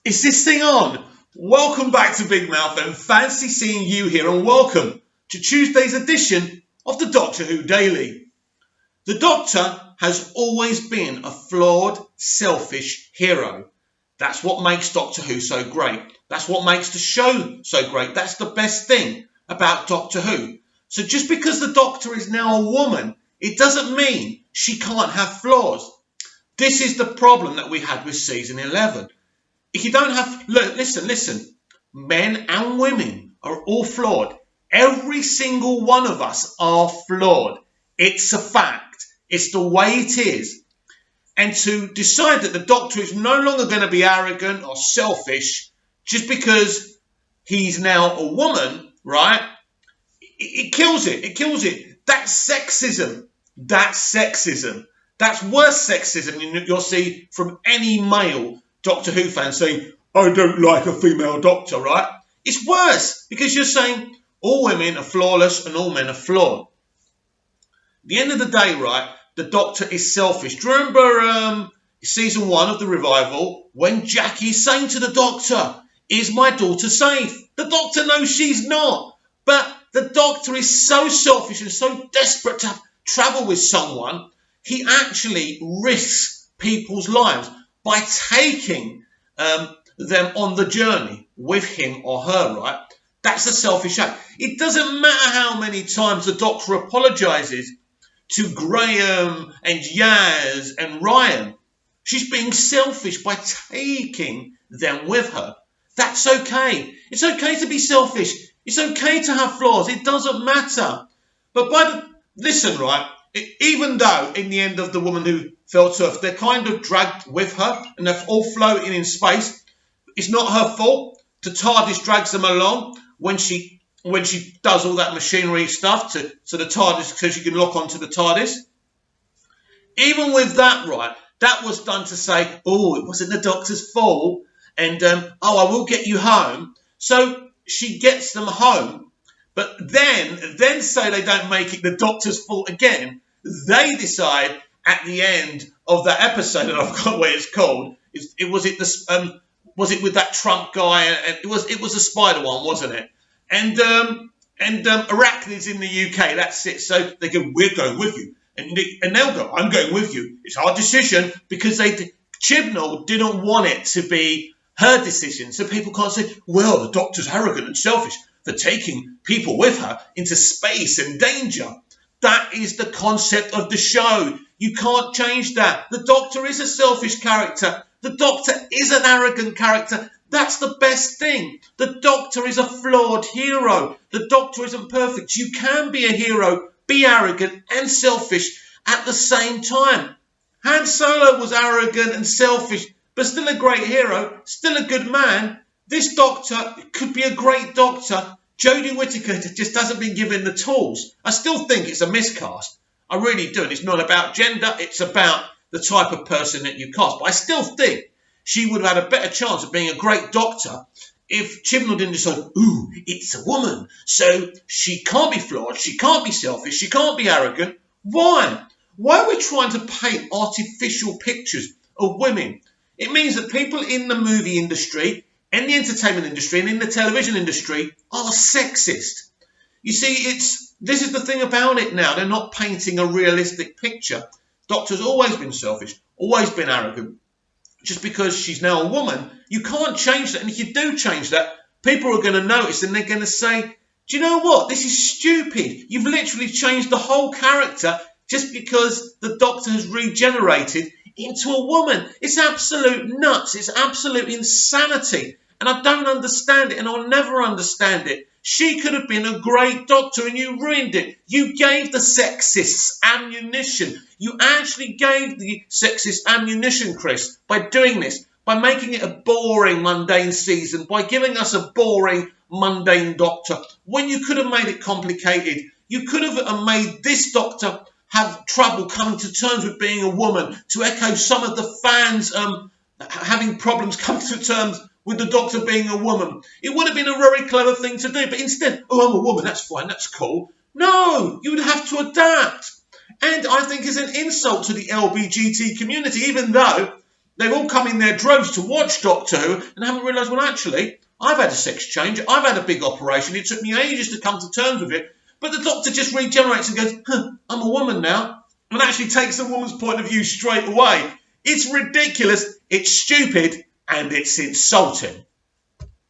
Is this thing on? Welcome back to Big Mouth and fancy seeing you here, and welcome to Tuesday's edition of the Doctor Who Daily. The Doctor has always been a flawed, selfish hero. That's what makes Doctor Who so great. That's what makes the show so great. That's the best thing about Doctor Who. So just because the Doctor is now a woman, it doesn't mean she can't have flaws. This is the problem that we had with season 11. If you don't have... Look, listen. Men and women are all flawed. Every single one of us are flawed. It's a fact. It's the way it is. And to decide that the Doctor is no longer going to be arrogant or selfish just because he's now a woman, right? It kills it. It kills it. That's sexism. That's sexism. That's worse sexism you'll see from any male Doctor Who fan saying, I don't like a female doctor, right? It's worse because you're saying all women are flawless and all men are flawed. At the end of the day, right, the Doctor is selfish. Do you remember season 1 of the revival when Jackie's saying to the Doctor, is my daughter safe? The Doctor knows she's not. But the Doctor is so selfish and so desperate to travel with someone, he actually risks people's lives by taking them on the journey with him or her, right? That's a selfish act. It doesn't matter how many times the Doctor apologises to Graham and Yaz and Ryan. She's being selfish by taking them with her. That's okay. It's okay to be selfish. It's okay to have flaws. It doesn't matter. But listen, right? Even though in the end of The Woman Who Fell to Earth, they're kind of dragged with her and they're all floating in space. It's not her fault. The TARDIS drags them along when she does all that machinery stuff so the TARDIS, so she can lock onto the TARDIS. Even with that, right, that was done to say, oh, it wasn't the Doctor's fault, and I will get you home. So she gets them home, but then say they don't make it the Doctor's fault again. They decide at the end of that episode, and I've forgotten what it's called. Was it with that Trump guy? And it was a spider one, wasn't it? And arachnids in the UK. That's it. So they go, we're going with you, and they'll go, I'm going with you. It's our decision because Chibnall didn't want it to be her decision. So people can't say, well, the Doctor's arrogant and selfish for taking people with her into space and danger. That is the concept of the show. You can't change that. The Doctor is a selfish character. The Doctor is an arrogant character. That's the best thing. The Doctor is a flawed hero. The Doctor isn't perfect. You can be a hero, be arrogant and selfish at the same time. Han Solo was arrogant and selfish, but still a great hero, still a good man. This Doctor could be a great Doctor. Jodie Whittaker just hasn't been given the tools. I still think it's a miscast. I really do. And it's not about gender. It's about the type of person that you cast. But I still think she would have had a better chance of being a great Doctor if Chibnall didn't decide, ooh, it's a woman, so she can't be flawed, she can't be selfish, she can't be arrogant. Why? Why are we trying to paint artificial pictures of women? It means that people in the movie industry, in the entertainment industry and in the television industry are sexist. You see, this is the thing about it now. They're not painting a realistic picture. Doctor's always been selfish, always been arrogant. Just because she's now a woman, you can't change that. And if you do change that, people are going to notice and they're going to say, do you know what? This is stupid. You've literally changed the whole character just because the Doctor has regenerated into a woman. It's absolute nuts. It's absolute insanity. And I don't understand it, and I'll never understand it. She could have been a great Doctor, and you ruined it. You gave the sexists ammunition. You actually gave the sexist ammunition, Chris, by doing this, by making it a boring, mundane season, by giving us a boring, mundane Doctor, when you could have made it complicated. You could have made this Doctor have trouble coming to terms with being a woman, to echo some of the fans having problems coming to terms with the Doctor being a woman. It would have been a very clever thing to do, but instead, oh, I'm a woman, that's fine, that's cool. No, you would have to adapt. And I think it's an insult to the LBGT community, even though They've all come in their droves to watch Doctor Who and haven't realised, well, actually, I've had a sex change. I've had a big operation. It took me ages to come to terms with it. But the Doctor just regenerates and goes, I'm a woman now. And actually takes the woman's point of view straight away. It's ridiculous, it's stupid, and it's insulting.